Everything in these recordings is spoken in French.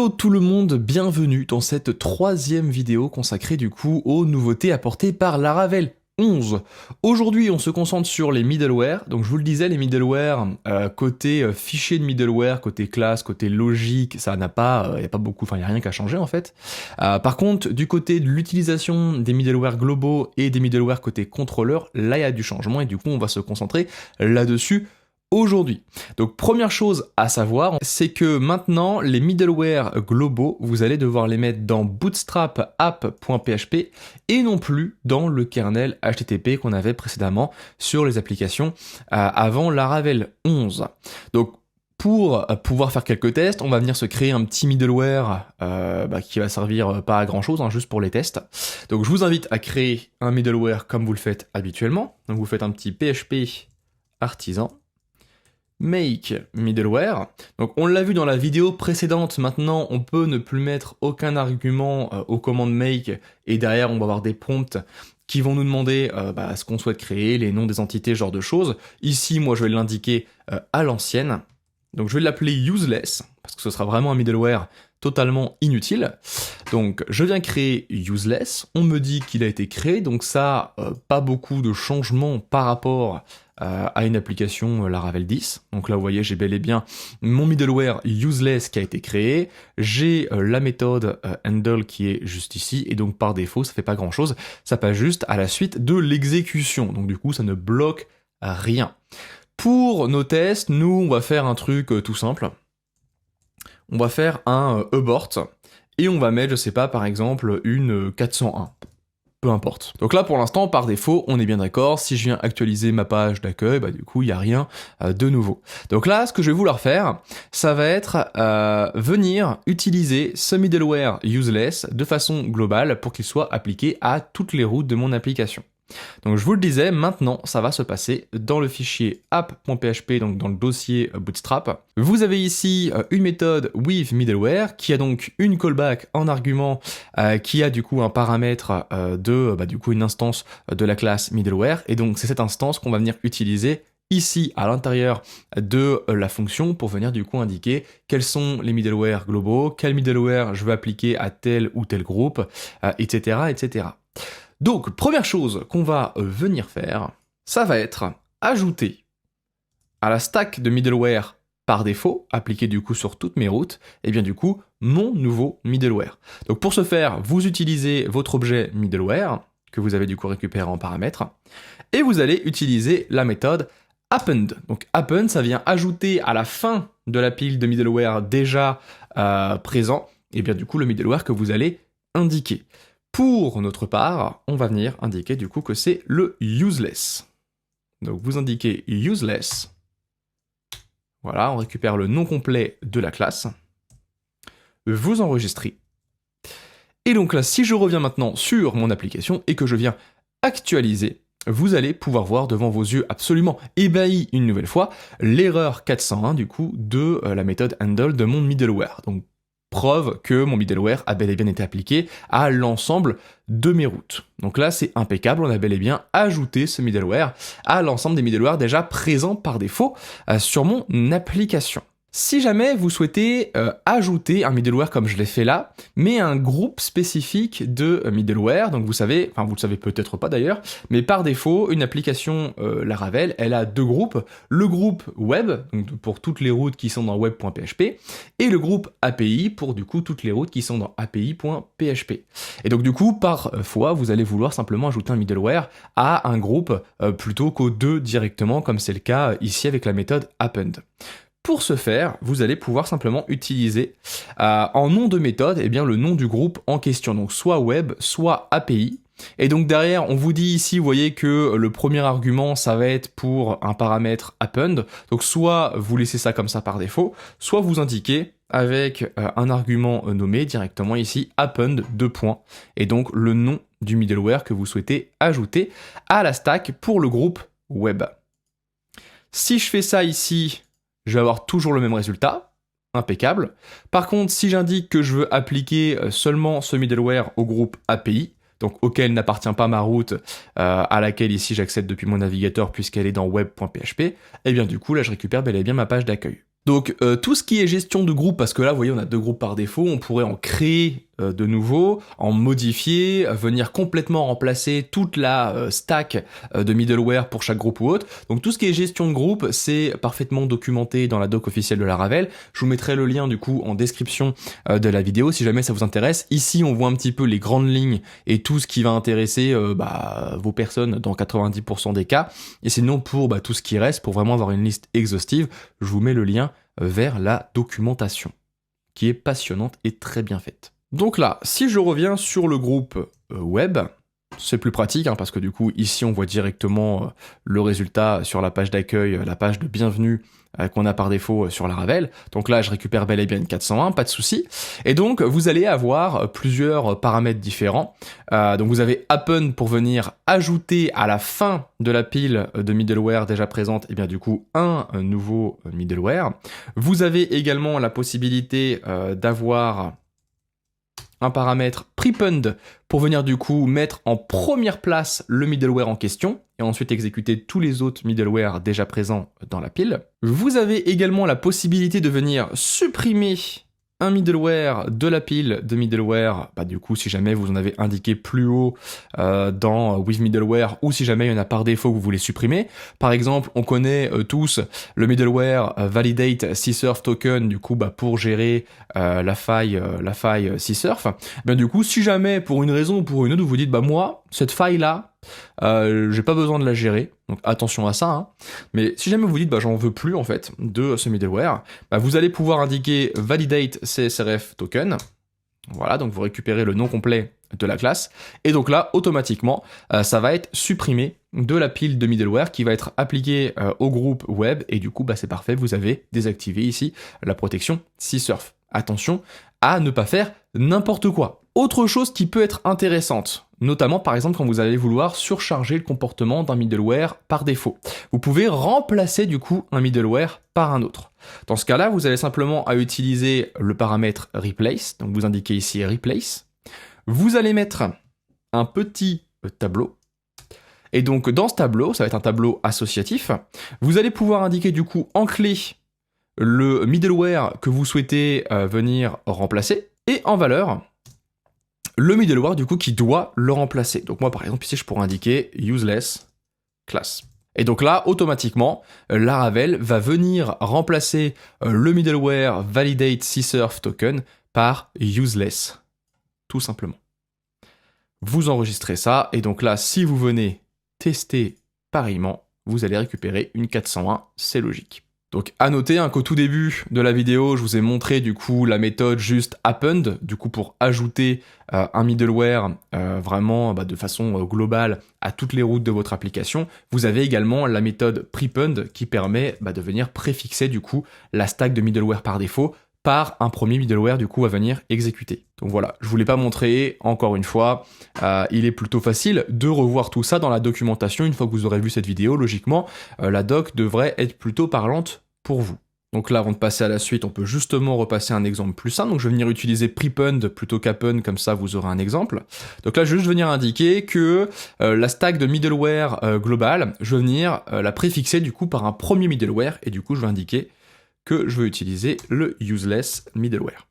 Hello tout le monde, bienvenue dans cette troisième vidéo consacrée du coup aux nouveautés apportées par Laravel 11. Aujourd'hui on se concentre sur les middleware, donc je vous le disais les middleware, côté fichier de middleware, côté classe, côté logique, ça n'a pas, y a pas beaucoup, enfin il n'y a rien qu'à changer en fait. Par contre du côté de l'utilisation des middleware globaux et des middleware côté contrôleur, là il y a du changement et du coup on va se concentrer là-dessus aujourd'hui. Donc première chose à savoir, c'est que maintenant les middleware globaux, vous allez devoir les mettre dans bootstrap app.php et non plus dans le kernel HTTP qu'on avait précédemment sur les applications avant Laravel 11. Donc pour pouvoir faire quelques tests, on va venir se créer un petit middleware qui va servir pas à grand chose, juste pour les tests. Donc je vous invite à créer un middleware comme vous le faites habituellement. Donc vous faites un petit PHP artisan make middleware. Donc on l'a vu dans la vidéo précédente, maintenant on peut ne plus mettre aucun argument aux commandes make et derrière on va avoir des prompts qui vont nous demander ce qu'on souhaite créer, les noms des entités, ce genre de choses. Ici moi je vais l'indiquer à l'ancienne. Donc je vais l'appeler useless parce que ce sera vraiment un middleware totalement inutile. Donc je viens créer useless, on me dit qu'il a été créé, donc ça pas beaucoup de changements par rapport à une application Laravel 10. Donc là vous voyez j'ai bel et bien mon middleware useless qui a été créé, j'ai la méthode handle qui est juste ici et donc par défaut ça fait pas grand chose, ça passe juste à la suite de l'exécution, donc du coup ça ne bloque rien. Pour nos tests, nous on va faire un truc tout simple, on va faire un abort et on va mettre je sais pas par exemple une 401. Peu importe. Donc là, pour l'instant, par défaut, on est bien d'accord. Si je viens actualiser ma page d'accueil, du coup, il n'y a rien de nouveau. Donc là, ce que je vais vouloir faire, ça va être venir utiliser ce middleware useless de façon globale pour qu'il soit appliqué à toutes les routes de mon application. Donc je vous le disais, maintenant ça va se passer dans le fichier app.php, donc dans le dossier Bootstrap. Vous avez ici une méthode with middleware qui a donc une callback en argument qui a du coup un paramètre du coup une instance de la classe middleware et donc c'est cette instance qu'on va venir utiliser ici à l'intérieur de la fonction pour venir du coup indiquer quels sont les middleware globaux, quel middleware je veux appliquer à tel ou tel groupe, etc., etc. Donc, première chose qu'on va venir faire, ça va être ajouter à la stack de middleware par défaut, appliqué du coup sur toutes mes routes, et bien du coup, mon nouveau middleware. Donc pour ce faire, vous utilisez votre objet middleware, que vous avez du coup récupéré en paramètres, et vous allez utiliser la méthode append. Donc append, ça vient ajouter à la fin de la pile de middleware déjà présent, et bien du coup le middleware que vous allez indiquer. Pour notre part, on va venir indiquer du coup que c'est le useless. Donc vous indiquez useless. Voilà, on récupère le nom complet de la classe. Vous enregistrez. Et donc là, si je reviens maintenant sur mon application et que je viens actualiser, vous allez pouvoir voir devant vos yeux absolument ébahis une nouvelle fois l'erreur 401 du coup de la méthode handle de mon middleware. Donc preuve que mon middleware a bel et bien été appliqué à l'ensemble de mes routes. Donc là, c'est impeccable, on a bel et bien ajouté ce middleware à l'ensemble des middleware déjà présents par défaut sur mon application. Si jamais vous souhaitez ajouter un middleware comme je l'ai fait là, mais un groupe spécifique de middleware, donc vous savez, enfin vous le savez peut-être pas d'ailleurs, mais par défaut, une application Laravel, elle a deux groupes, le groupe web, donc pour toutes les routes qui sont dans web.php, et le groupe API pour du coup toutes les routes qui sont dans api.php. Et donc du coup, par fois, vous allez vouloir simplement ajouter un middleware à un groupe plutôt qu'aux deux directement, comme c'est le cas ici avec la méthode append. Pour ce faire, vous allez pouvoir simplement utiliser en nom de méthode le nom du groupe en question, donc soit web, soit API. Et donc derrière, on vous dit ici, vous voyez que le premier argument, ça va être pour un paramètre append. Donc soit vous laissez ça comme ça par défaut, soit vous indiquez avec un argument nommé directement ici append : et donc le nom du middleware que vous souhaitez ajouter à la stack pour le groupe web. Si je fais ça ici, je vais avoir toujours le même résultat, impeccable. Par contre, si j'indique que je veux appliquer seulement ce middleware au groupe API, donc auquel n'appartient pas ma route, à laquelle ici j'accède depuis mon navigateur puisqu'elle est dans web.php, et bien du coup là je récupère bel et bien ma page d'accueil. Donc tout ce qui est gestion de groupe, parce que là vous voyez on a 2 groupes par défaut, on pourrait en créer de nouveaux, en modifier, venir complètement remplacer toute la stack de middleware pour chaque groupe ou autre. Donc tout ce qui est gestion de groupe, c'est parfaitement documenté dans la doc officielle de Laravel. Je vous mettrai le lien du coup en description de la vidéo si jamais ça vous intéresse. Ici on voit un petit peu les grandes lignes et tout ce qui va intéresser vos personnes dans 90% des cas. Et sinon pour tout ce qui reste, pour vraiment avoir une liste exhaustive, je vous mets le lien vers la documentation, qui est passionnante et très bien faite. Donc là, si je reviens sur le groupe web, c'est plus pratique, parce que du coup, ici, on voit directement le résultat sur la page d'accueil, la page de bienvenue qu'on a par défaut sur Laravel. Donc là, je récupère bel et bien une 401, pas de souci. Et donc, vous allez avoir plusieurs paramètres différents. Donc vous avez happen pour venir ajouter à la fin de la pile de middleware déjà présente, et bien du coup, un nouveau middleware. Vous avez également la possibilité d'avoir un paramètre prepend pour venir du coup mettre en première place le middleware en question et ensuite exécuter tous les autres middleware déjà présents dans la pile. Vous avez également la possibilité de venir supprimer un middleware de la pile de middleware, du coup si jamais vous en avez indiqué plus haut dans with middleware ou si jamais il y en a par défaut que vous voulez supprimer. Par exemple, on connaît tous le middleware validate csurf token du coup pour gérer la faille csurf. Du coup si jamais pour une raison ou pour une autre vous vous dites moi cette faille là j'ai pas besoin de la gérer, donc attention à ça, mais si jamais vous dites j'en veux plus en fait de ce middleware, vous allez pouvoir indiquer validate csrf token, voilà, donc vous récupérez le nom complet de la classe, et donc là automatiquement ça va être supprimé de la pile de middleware qui va être appliquée au groupe web, et du coup c'est parfait, vous avez désactivé ici la protection csurf. Attention à ne pas faire n'importe quoi. Autre chose qui peut être intéressante, notamment par exemple quand vous allez vouloir surcharger le comportement d'un middleware par défaut. Vous pouvez remplacer du coup un middleware par un autre. Dans ce cas-là, vous allez simplement à utiliser le paramètre replace, donc vous indiquez ici replace. Vous allez mettre un petit tableau. Et donc dans ce tableau, ça va être un tableau associatif, vous allez pouvoir indiquer du coup en clé le middleware que vous souhaitez venir remplacer, et en valeur, le middleware du coup qui doit le remplacer. Donc moi par exemple ici je pourrais indiquer useless class. Et donc là automatiquement Laravel va venir remplacer le middleware validate csurf token par useless, tout simplement. Vous enregistrez ça et donc là si vous venez tester pareillement, vous allez récupérer une 401, c'est logique. Donc à noter qu'au tout début de la vidéo, je vous ai montré du coup la méthode juste append, du coup pour ajouter un middleware vraiment de façon globale à toutes les routes de votre application. Vous avez également la méthode prepend qui permet de venir préfixer du coup la stack de middleware par défaut par un premier middleware du coup à venir exécuter. Donc voilà, je vous l'ai pas montré, encore une fois, il est plutôt facile de revoir tout ça dans la documentation. Une fois que vous aurez vu cette vidéo, logiquement, la doc devrait être plutôt parlante pour vous. Donc là, avant de passer à la suite, on peut justement repasser un exemple plus simple. Donc je vais venir utiliser prepend plutôt qu'append, comme ça vous aurez un exemple. Donc là, je vais juste venir indiquer que la stack de middleware globale, je vais venir la préfixer du coup par un premier middleware, et du coup je vais indiquer que je veux utiliser le useless middleware.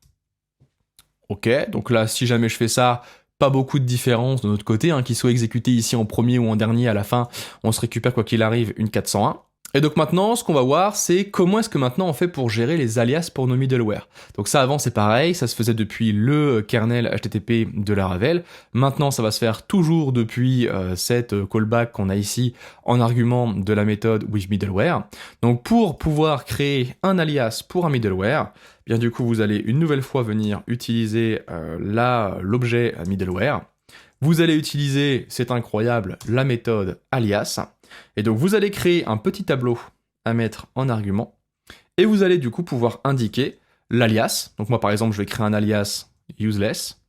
Ok, donc là, si jamais je fais ça, pas beaucoup de différence de notre côté, qu'il soit exécuté ici en premier ou en dernier, à la fin, on se récupère quoi qu'il arrive une 401. Et donc maintenant, ce qu'on va voir, c'est comment est-ce que maintenant on fait pour gérer les alias pour nos middleware. Donc ça, avant, c'est pareil, ça se faisait depuis le kernel HTTP de Laravel. Maintenant, ça va se faire toujours depuis cette callback qu'on a ici en argument de la méthode withMiddleware. Donc pour pouvoir créer un alias pour un middleware, bien du coup, vous allez une nouvelle fois venir utiliser l'objet middleware. Vous allez utiliser, c'est incroyable, la méthode alias. Et donc vous allez créer un petit tableau à mettre en argument. Et vous allez du coup pouvoir indiquer l'alias. Donc moi par exemple je vais créer un alias useless.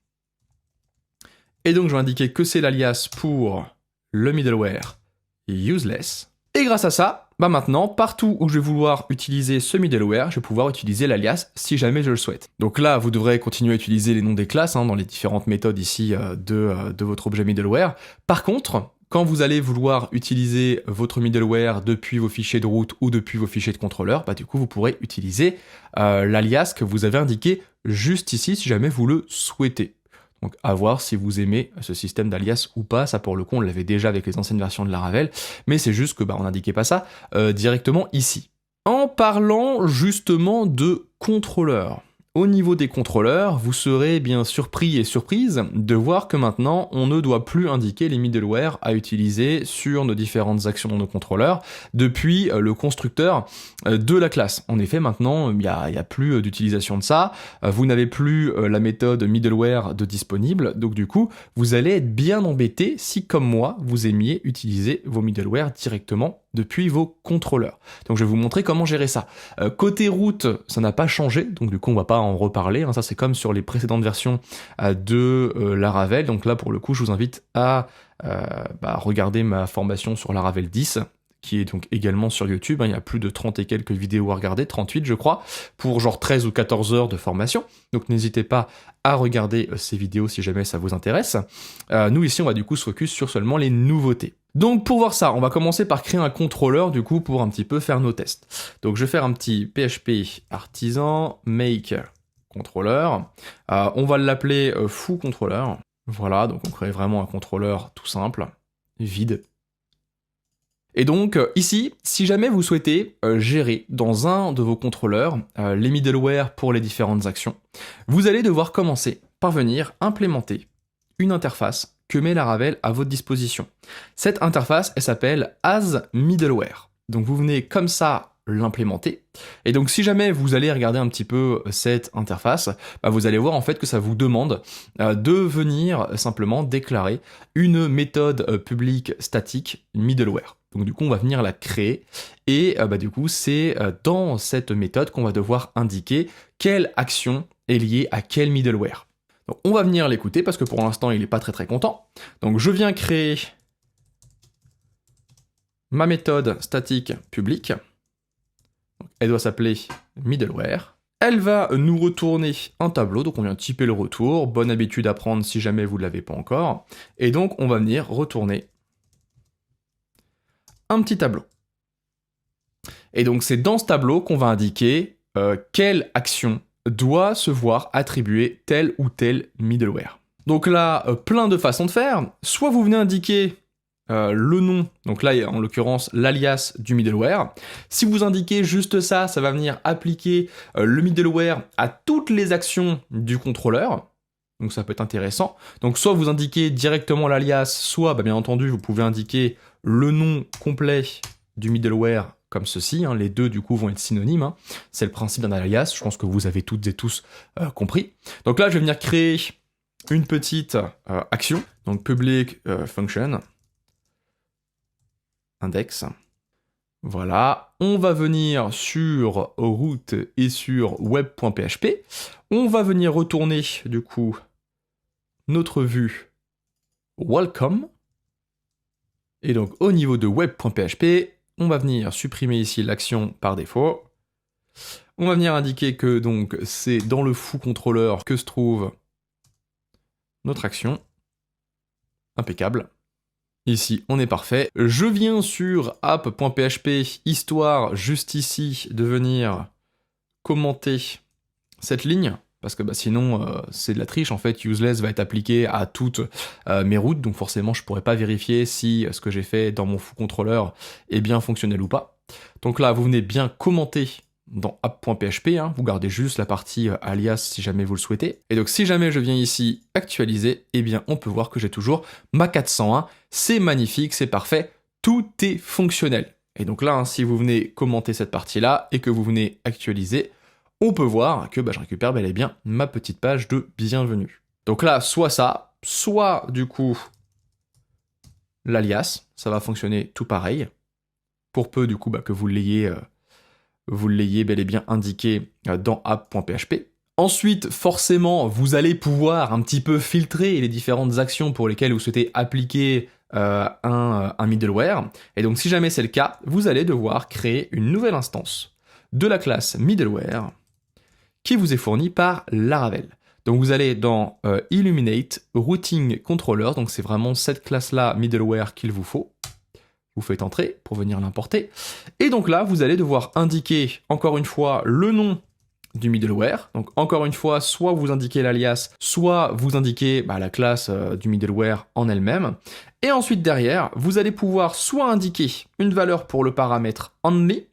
Et donc je vais indiquer que c'est l'alias pour le middleware useless. Et grâce à ça, maintenant, partout où je vais vouloir utiliser ce middleware, je vais pouvoir utiliser l'alias si jamais je le souhaite. Donc là, vous devrez continuer à utiliser les noms des classes dans les différentes méthodes ici de votre objet middleware. Par contre, quand vous allez vouloir utiliser votre middleware depuis vos fichiers de route ou depuis vos fichiers de contrôleur, bah du coup vous pourrez utiliser l'alias que vous avez indiqué juste ici si jamais vous le souhaitez. Donc à voir si vous aimez ce système d'alias ou pas, ça pour le coup on l'avait déjà avec les anciennes versions de Laravel, mais c'est juste que on n'indiquait pas ça directement ici. En parlant justement de contrôleurs, au niveau des contrôleurs, vous serez bien surpris et surprise de voir que maintenant, on ne doit plus indiquer les middleware à utiliser sur nos différentes actions dans nos contrôleurs depuis le constructeur de la classe. En effet, maintenant, il n'y a plus d'utilisation de ça. Vous n'avez plus la méthode middleware de disponible. Donc du coup, vous allez être bien embêté si, comme moi, vous aimiez utiliser vos middleware directement depuis vos contrôleurs. Donc je vais vous montrer comment gérer ça. Côté route, ça n'a pas changé, donc du coup on va pas en reparler, hein. Ça c'est comme sur les précédentes versions de Laravel, donc là pour le coup je vous invite à regarder ma formation sur Laravel 10, qui est donc également sur YouTube, hein. Il y a plus de 30 et quelques vidéos à regarder, 38 je crois, pour genre 13 ou 14 heures de formation, donc n'hésitez pas à regarder ces vidéos si jamais ça vous intéresse. Nous ici on va du coup se focus sur seulement les nouveautés. Donc pour voir ça, on va commencer par créer un contrôleur du coup pour un petit peu faire nos tests. Donc je vais faire un petit PHP artisan make contrôleur. On va l'appeler foo contrôleur. Voilà, donc on crée vraiment un contrôleur tout simple, vide. Et donc ici, si jamais vous souhaitez gérer dans un de vos contrôleurs les middleware pour les différentes actions, vous allez devoir commencer par venir implémenter une interface que met Laravel à votre disposition. Cette interface, elle s'appelle asMiddleware. Donc vous venez comme ça l'implémenter. Et donc si jamais vous allez regarder un petit peu cette interface, vous allez voir en fait que ça vous demande de venir simplement déclarer une méthode publique statique middleware. Donc du coup on va venir la créer et du coup c'est dans cette méthode qu'on va devoir indiquer quelle action est liée à quel middleware. Donc on va venir l'écouter parce que pour l'instant il n'est pas très content. Donc je viens créer ma méthode statique publique. Elle doit s'appeler middleware. Elle va nous retourner un tableau, donc on vient typer le retour. Bonne habitude à prendre si jamais vous ne l'avez pas encore. Et donc on va venir retourner un petit tableau. Et donc c'est dans ce tableau qu'on va indiquer quelle action doit se voir attribuer tel ou tel middleware. Donc là, plein de façons de faire. Soit vous venez indiquer le nom, donc là en l'occurrence l'alias du middleware. Si vous indiquez juste ça, ça va venir appliquer le middleware à toutes les actions du contrôleur. Donc ça peut être intéressant. Donc soit vous indiquez directement l'alias, soit bien entendu vous pouvez indiquer le nom complet du middleware comme ceci, hein. Les deux du coup vont être synonymes, hein. C'est le principe d'un alias, je pense que vous avez toutes et tous compris. Donc là je vais venir créer une petite action, donc public function index. Voilà, on va venir sur root et sur web.php. On va venir retourner du coup notre vue welcome. Et donc au niveau de web.php, on va venir supprimer ici l'action par défaut. On va venir indiquer que donc c'est dans le foo contrôleur que se trouve notre action. Impeccable. Ici, on est parfait. Je viens sur app.php, histoire juste ici de venir commenter cette ligne, parce que sinon c'est de la triche, en fait, useless va être appliqué à toutes mes routes, donc forcément je pourrais pas vérifier si ce que j'ai fait dans mon foo contrôleur est bien fonctionnel ou pas. Donc là, vous venez bien commenter dans app.php, hein, vous gardez juste la partie alias si jamais vous le souhaitez. Et donc si jamais je viens ici actualiser, on peut voir que j'ai toujours ma 401, c'est magnifique, c'est parfait, tout est fonctionnel. Et donc là, hein, si vous venez commenter cette partie-là et que vous venez actualiser, on peut voir que je récupère bel et bien ma petite page de bienvenue. Donc là, soit ça, soit du coup l'alias, ça va fonctionner tout pareil, pour peu du coup que vous l'ayez bel et bien indiqué dans app.php. Ensuite, forcément, vous allez pouvoir un petit peu filtrer les différentes actions pour lesquelles vous souhaitez appliquer un middleware. Et donc, si jamais c'est le cas, vous allez devoir créer une nouvelle instance de la classe middleware qui vous est fournie par Laravel. Donc vous allez dans Illuminate Routing Controller, donc c'est vraiment cette classe-là middleware qu'il vous faut. Vous faites entrer pour venir l'importer. Et donc là, vous allez devoir indiquer, encore une fois, le nom du middleware. Donc encore une fois, soit vous indiquez l'alias, soit vous indiquez la classe du middleware en elle-même. Et ensuite derrière, vous allez pouvoir soit indiquer une valeur pour le paramètre only.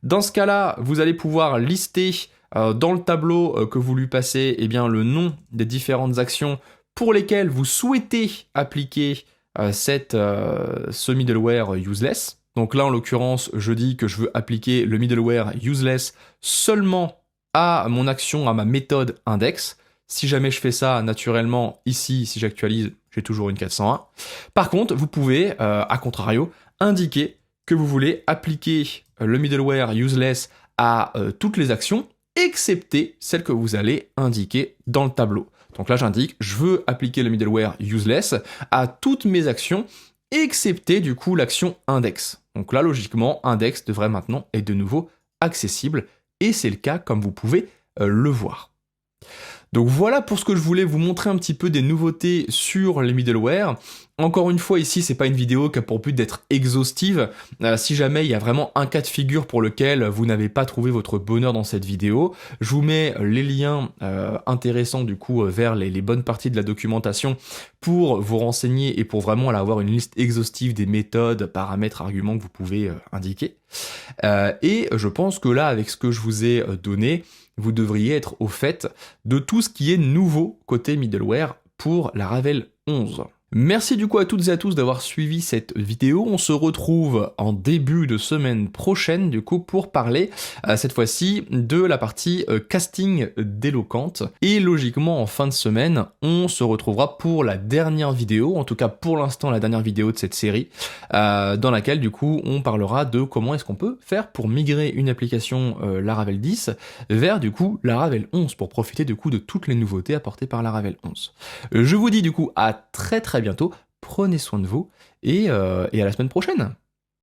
Dans ce cas-là, vous allez pouvoir lister dans le tableau que vous lui passez le nom des différentes actions pour lesquelles vous souhaitez appliquer ce middleware useless. Donc là, en l'occurrence, je dis que je veux appliquer le middleware useless seulement à mon action, à ma méthode index. Si jamais je fais ça naturellement, ici, si j'actualise, j'ai toujours une 401. Par contre, vous pouvez, à contrario, indiquer que vous voulez appliquer le middleware useless à toutes les actions, excepté celles que vous allez indiquer dans le tableau. Donc là, j'indique, je veux appliquer le middleware useless à toutes mes actions, excepté du coup l'action index. Donc là, logiquement, index devrait maintenant être de nouveau accessible, et c'est le cas comme vous pouvez le voir. Donc voilà pour ce que je voulais vous montrer un petit peu des nouveautés sur les middleware. Encore une fois, ici, c'est pas une vidéo qui a pour but d'être exhaustive. Si jamais il y a vraiment un cas de figure pour lequel vous n'avez pas trouvé votre bonheur dans cette vidéo, je vous mets les liens intéressants du coup vers les bonnes parties de la documentation pour vous renseigner et pour vraiment avoir une liste exhaustive des méthodes, paramètres, arguments que vous pouvez indiquer. Et je pense que là, avec ce que je vous ai donné, vous devriez être au fait de tout ce qui est nouveau côté middleware pour Laravel 11. Merci du coup à toutes et à tous d'avoir suivi cette vidéo. On se retrouve en début de semaine prochaine du coup pour parler cette fois-ci de la partie casting d'éloquente. Et logiquement en fin de semaine, on se retrouvera pour la dernière vidéo, en tout cas pour l'instant la dernière vidéo de cette série, dans laquelle du coup on parlera de comment est-ce qu'on peut faire pour migrer une application Laravel 10 vers du coup Laravel 11 pour profiter du coup de toutes les nouveautés apportées par Laravel 11. Je vous dis du coup à très bientôt, prenez soin de vous et à la semaine prochaine.